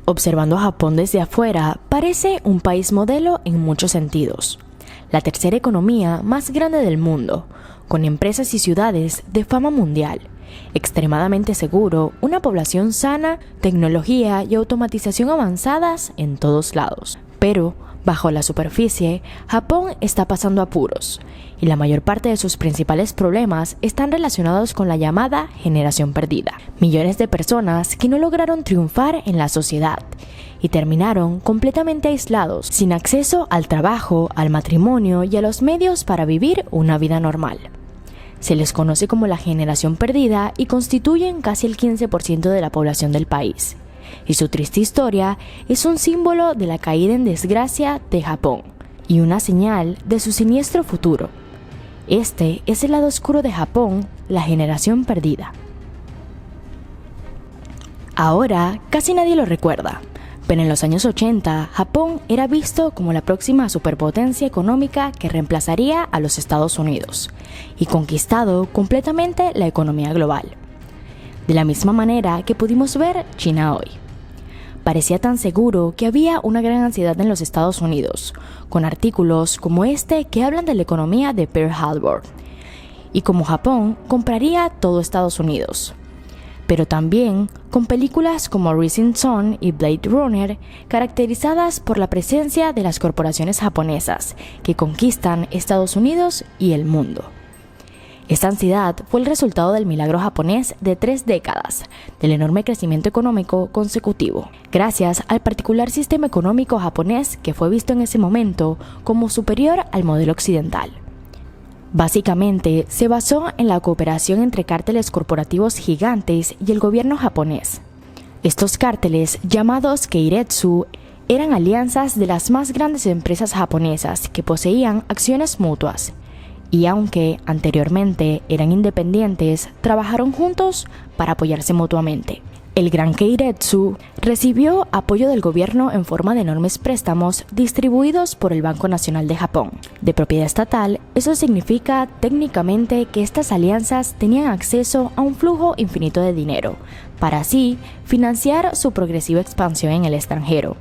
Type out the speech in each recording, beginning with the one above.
Observando a Japón desde afuera, parece un país modelo en muchos sentidos. La tercera economía más grande del mundo, con empresas y ciudades de fama mundial, extremadamente seguro, una población sana, tecnología y automatización avanzadas en todos lados. Pero, bajo la superficie, Japón está pasando apuros, y la mayor parte de sus principales problemas están relacionados con la llamada generación perdida. Millones de personas que no lograron triunfar en la sociedad y terminaron completamente aislados, sin acceso al trabajo, al matrimonio y a los medios para vivir una vida normal. Se les conoce como la generación perdida y constituyen casi el 15% de la población del país. Y su triste historia es un símbolo de la caída en desgracia de Japón y una señal de su siniestro futuro. Este es el lado oscuro de Japón, la generación perdida. Ahora casi nadie lo recuerda, pero en los años 80 Japón era visto como la próxima superpotencia económica que reemplazaría a los Estados Unidos y conquistado completamente la economía global. De la misma manera que pudimos ver China hoy. Parecía tan seguro que había una gran ansiedad en los Estados Unidos, con artículos como este que hablan de la economía de Pearl Harbor, y como Japón compraría todo Estados Unidos. Pero también con películas como Rising Sun y Blade Runner, caracterizadas por la presencia de las corporaciones japonesas que conquistan Estados Unidos y el mundo. Esta ansiedad fue el resultado del milagro japonés de 3 décadas, del enorme crecimiento económico consecutivo, gracias al particular sistema económico japonés que fue visto en ese momento como superior al modelo occidental. Básicamente, se basó en la cooperación entre cárteles corporativos gigantes y el gobierno japonés. Estos cárteles, llamados Keiretsu, eran alianzas de las más grandes empresas japonesas que poseían acciones mutuas. Y aunque anteriormente eran independientes, trabajaron juntos para apoyarse mutuamente. El Gran Keiretsu recibió apoyo del gobierno en forma de enormes préstamos distribuidos por el Banco Nacional de Japón. De propiedad estatal, eso significa técnicamente que estas alianzas tenían acceso a un flujo infinito de dinero, para así financiar su progresiva expansión en el extranjero,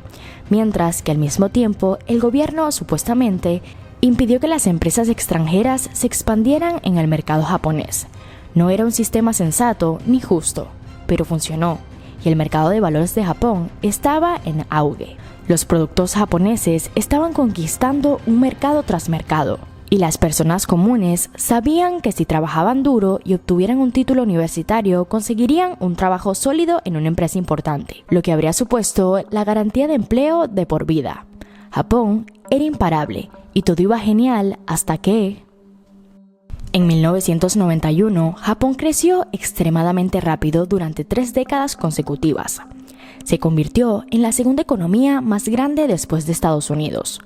mientras que al mismo tiempo el gobierno supuestamente impidió que las empresas extranjeras se expandieran en el mercado japonés. No era un sistema sensato ni justo, pero funcionó, y el mercado de valores de Japón estaba en auge. Los productos japoneses estaban conquistando un mercado tras mercado, y las personas comunes sabían que si trabajaban duro y obtuvieran un título universitario, conseguirían un trabajo sólido en una empresa importante, lo que habría supuesto la garantía de empleo de por vida. Japón era imparable, y todo iba genial hasta que... En 1991, Japón creció extremadamente rápido durante 3 décadas consecutivas. Se convirtió en la segunda economía más grande después de Estados Unidos.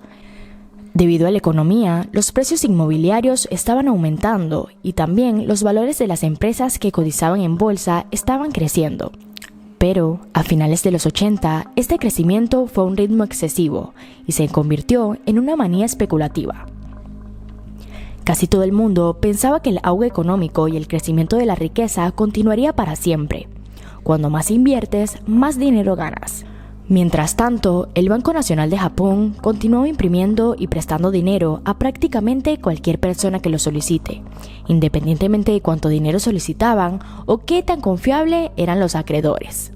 Debido a la economía, los precios inmobiliarios estaban aumentando y también los valores de las empresas que cotizaban en bolsa estaban creciendo. Pero, a finales de los 80, este crecimiento fue a un ritmo excesivo y se convirtió en una manía especulativa. Casi todo el mundo pensaba que el auge económico y el crecimiento de la riqueza continuaría para siempre. Cuando más inviertes, más dinero ganas. Mientras tanto, el Banco Nacional de Japón continuó imprimiendo y prestando dinero a prácticamente cualquier persona que lo solicite, independientemente de cuánto dinero solicitaban o qué tan confiable eran los acreedores.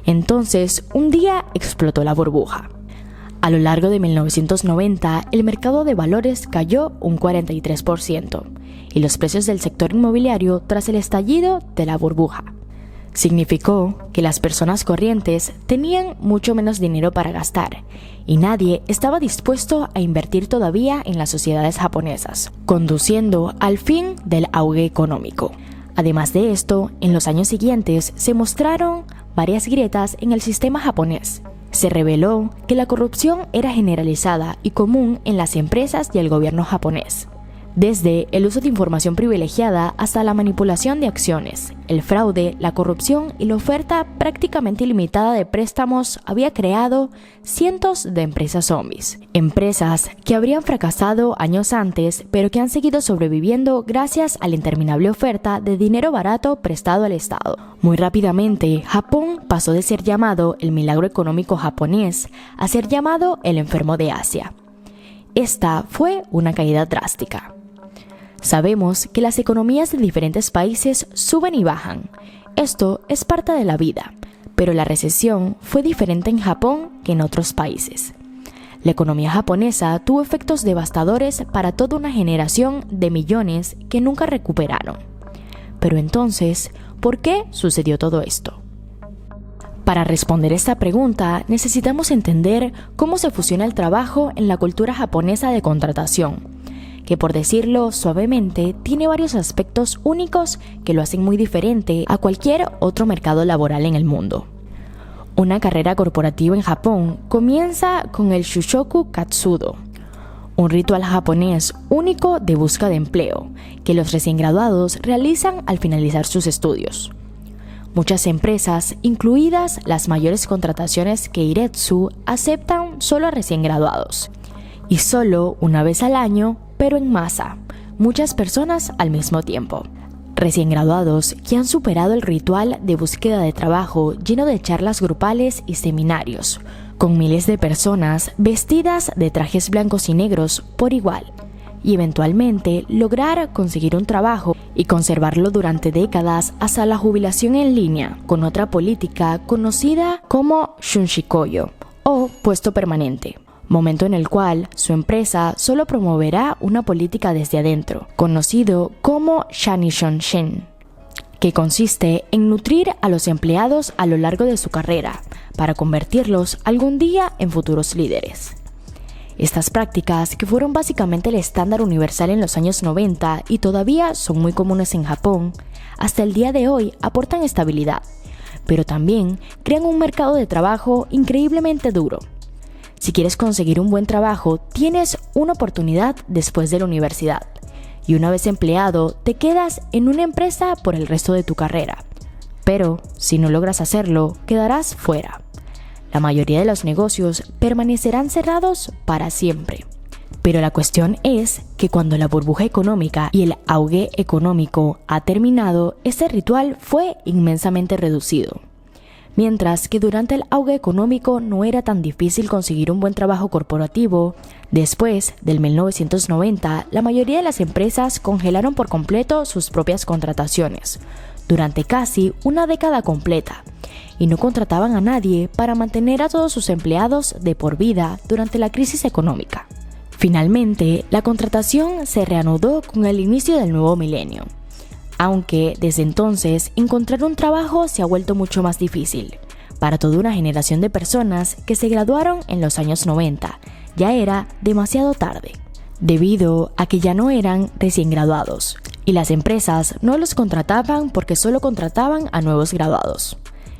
Entonces, un día explotó la burbuja. A lo largo de 1990, el mercado de valores cayó un 43% y los precios del sector inmobiliario tras el estallido de la burbuja. Significó que las personas corrientes tenían mucho menos dinero para gastar y nadie estaba dispuesto a invertir todavía en las sociedades japonesas, conduciendo al fin del auge económico. Además de esto, en los años siguientes se mostraron varias grietas en el sistema japonés. Se reveló que la corrupción era generalizada y común en las empresas y el gobierno japonés. Desde el uso de información privilegiada hasta la manipulación de acciones, el fraude, la corrupción y la oferta prácticamente ilimitada de préstamos había creado cientos de empresas zombies. Empresas que habrían fracasado años antes, pero que han seguido sobreviviendo gracias a la interminable oferta de dinero barato prestado al Estado. Muy rápidamente, Japón pasó de ser llamado el milagro económico japonés a ser llamado el enfermo de Asia. Esta fue una caída drástica. Sabemos que las economías de diferentes países suben y bajan. Esto es parte de la vida, pero la recesión fue diferente en Japón que en otros países. La economía japonesa tuvo efectos devastadores para toda una generación de millones que nunca recuperaron. Pero entonces, ¿por qué sucedió todo esto? Para responder esta pregunta, necesitamos entender cómo se fusiona el trabajo en la cultura japonesa de contratación, que por decirlo suavemente, tiene varios aspectos únicos que lo hacen muy diferente a cualquier otro mercado laboral en el mundo. Una carrera corporativa en Japón comienza con el Shushoku Katsudo, un ritual japonés único de búsqueda de empleo que los recién graduados realizan al finalizar sus estudios. Muchas empresas, incluidas las mayores contrataciones Keiretsu, aceptan solo a recién graduados, y solo una vez al año, pero en masa, muchas personas al mismo tiempo. Recién graduados que han superado el ritual de búsqueda de trabajo lleno de charlas grupales y seminarios, con miles de personas vestidas de trajes blancos y negros por igual, y eventualmente lograr conseguir un trabajo y conservarlo durante décadas hasta la jubilación en línea, con otra política conocida como shunshikoyo o puesto permanente. Momento en el cual su empresa solo promoverá una política desde adentro, conocido como Shanishonshin, que consiste en nutrir a los empleados a lo largo de su carrera, para convertirlos algún día en futuros líderes. Estas prácticas, que fueron básicamente el estándar universal en los años 90 y todavía son muy comunes en Japón, hasta el día de hoy aportan estabilidad, pero también crean un mercado de trabajo increíblemente duro. Si quieres conseguir un buen trabajo, tienes una oportunidad después de la universidad. Y una vez empleado, te quedas en una empresa por el resto de tu carrera. Pero, si no logras hacerlo, quedarás fuera. La mayoría de los negocios permanecerán cerrados para siempre. Pero la cuestión es que cuando la burbuja económica y el auge económico ha terminado, este ritual fue inmensamente reducido. Mientras que durante el auge económico no era tan difícil conseguir un buen trabajo corporativo, después del 1990 la mayoría de las empresas congelaron por completo sus propias contrataciones, durante casi una década completa, y no contrataban a nadie para mantener a todos sus empleados de por vida durante la crisis económica. Finalmente, la contratación se reanudó con el inicio del nuevo milenio. Aunque desde entonces encontrar un trabajo se ha vuelto mucho más difícil. Para toda una generación de personas que se graduaron en los años 90, ya era demasiado tarde, debido a que ya no eran recién graduados, y las empresas no los contrataban porque solo contrataban a nuevos graduados.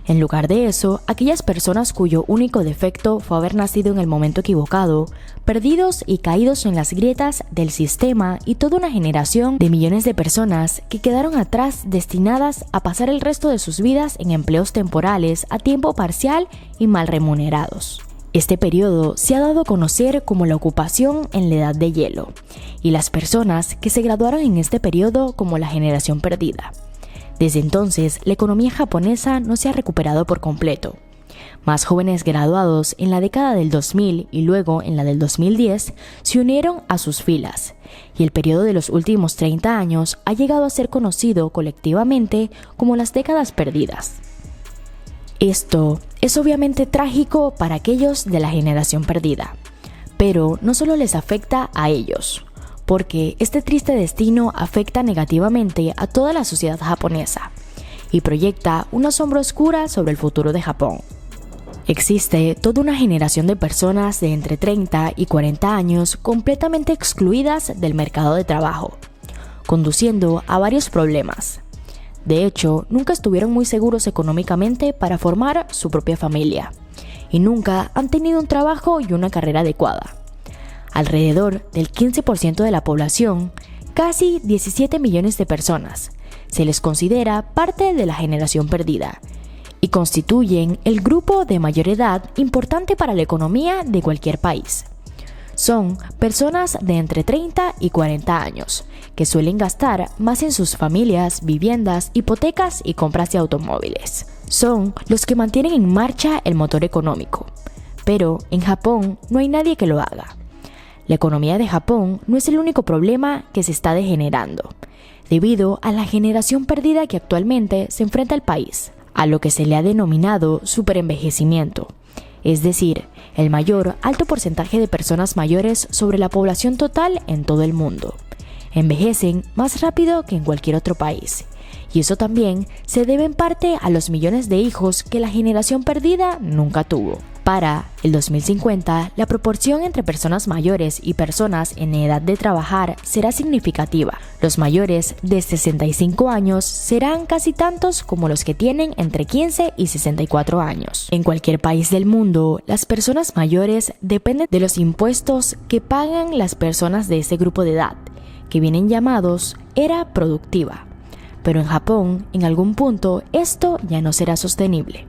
En lugar de eso, aquellas personas cuyo único defecto fue haber nacido en el momento equivocado, perdidos y caídos en las grietas del sistema, y toda una generación de millones de personas que quedaron atrás destinadas a pasar el resto de sus vidas en empleos temporales a tiempo parcial y mal remunerados. Este periodo se ha dado a conocer como la ocupación en la edad de hielo, y las personas que se graduaron en este periodo como la generación perdida. Desde entonces, la economía japonesa no se ha recuperado por completo. Más jóvenes graduados en la década del 2000 y luego en la del 2010 se unieron a sus filas, y el periodo de los últimos 30 años ha llegado a ser conocido colectivamente como las décadas perdidas. Esto es obviamente trágico para aquellos de la generación perdida, pero no solo les afecta a ellos, porque este triste destino afecta negativamente a toda la sociedad japonesa y proyecta una sombra oscura sobre el futuro de Japón. Existe toda una generación de personas de entre 30 y 40 años completamente excluidas del mercado de trabajo, conduciendo a varios problemas. De hecho, nunca estuvieron muy seguros económicamente para formar su propia familia, y nunca han tenido un trabajo y una carrera adecuada. Alrededor del 15% de la población, casi 17 millones de personas. Se les considera parte de la generación perdida y constituyen el grupo de mayor edad importante para la economía de cualquier país. Son personas de entre 30 y 40 años, que suelen gastar más en sus familias, viviendas, hipotecas y compras de automóviles. Son los que mantienen en marcha el motor económico. Pero en Japón no hay nadie que lo haga. La economía de Japón no es el único problema que se está degenerando, debido a la generación perdida que actualmente se enfrenta el país, a lo que se le ha denominado superenvejecimiento, es decir, el mayor alto porcentaje de personas mayores sobre la población total en todo el mundo. Envejecen más rápido que en cualquier otro país, y eso también se debe en parte a los millones de hijos que la generación perdida nunca tuvo. Para el 2050, la proporción entre personas mayores y personas en edad de trabajar será significativa. Los mayores de 65 años serán casi tantos como los que tienen entre 15 y 64 años. En cualquier país del mundo, las personas mayores dependen de los impuestos que pagan las personas de ese grupo de edad, que vienen llamados era productiva. Pero en Japón, en algún punto, esto ya no será sostenible.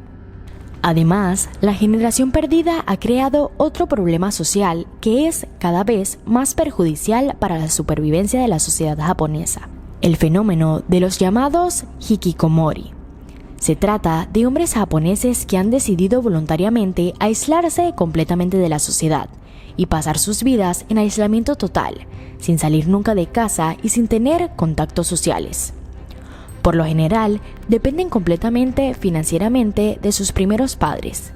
Además, la generación perdida ha creado otro problema social que es cada vez más perjudicial para la supervivencia de la sociedad japonesa: el fenómeno de los llamados hikikomori. Se trata de hombres japoneses que han decidido voluntariamente aislarse completamente de la sociedad y pasar sus vidas en aislamiento total, sin salir nunca de casa y sin tener contactos sociales. Por lo general, dependen completamente financieramente de sus primeros padres.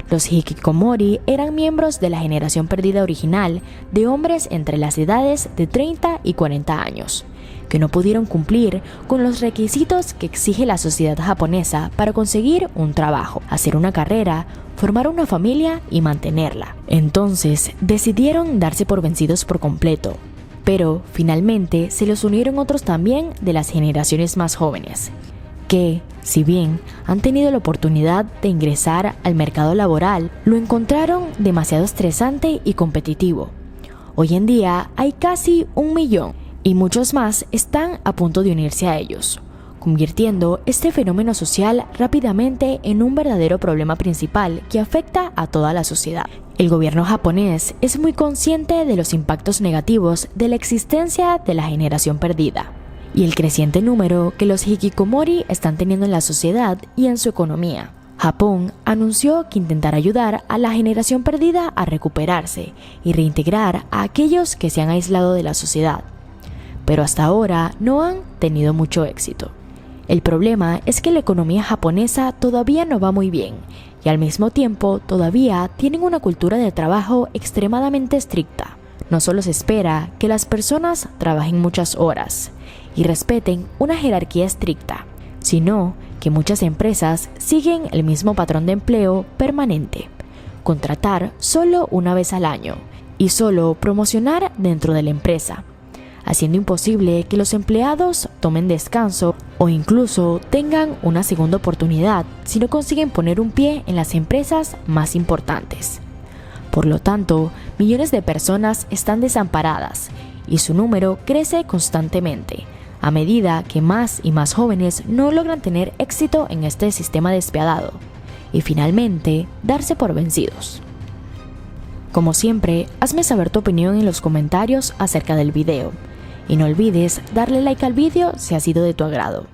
Los hikikomori eran miembros de la generación perdida original de hombres entre las edades de 30 y 40 años, que no pudieron cumplir con los requisitos que exige la sociedad japonesa para conseguir un trabajo, hacer una carrera, formar una familia y mantenerla. Entonces, decidieron darse por vencidos por completo. Pero finalmente se les unieron otros también de las generaciones más jóvenes, que, si bien han tenido la oportunidad de ingresar al mercado laboral, lo encontraron demasiado estresante y competitivo. Hoy en día hay casi 1 millón y muchos más están a punto de unirse a ellos, convirtiendo este fenómeno social rápidamente en un verdadero problema principal que afecta a toda la sociedad. El gobierno japonés es muy consciente de los impactos negativos de la existencia de la generación perdida y el creciente número que los hikikomori están teniendo en la sociedad y en su economía. Japón anunció que intentará ayudar a la generación perdida a recuperarse y reintegrar a aquellos que se han aislado de la sociedad, pero hasta ahora no han tenido mucho éxito. El problema es que la economía japonesa todavía no va muy bien y al mismo tiempo todavía tienen una cultura de trabajo extremadamente estricta. No solo se espera que las personas trabajen muchas horas y respeten una jerarquía estricta, sino que muchas empresas siguen el mismo patrón de empleo permanente: contratar solo una vez al año y solo promocionar dentro de la empresa, haciendo imposible que los empleados tomen descanso o incluso tengan una segunda oportunidad si no consiguen poner un pie en las empresas más importantes. Por lo tanto, millones de personas están desamparadas y su número crece constantemente, a medida que más y más jóvenes no logran tener éxito en este sistema despiadado y finalmente darse por vencidos. Como siempre, hazme saber tu opinión en los comentarios acerca del video. Y no olvides darle like al vídeo si ha sido de tu agrado.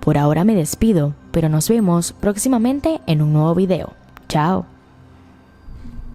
Por ahora me despido, pero nos vemos próximamente en un nuevo video. Chao.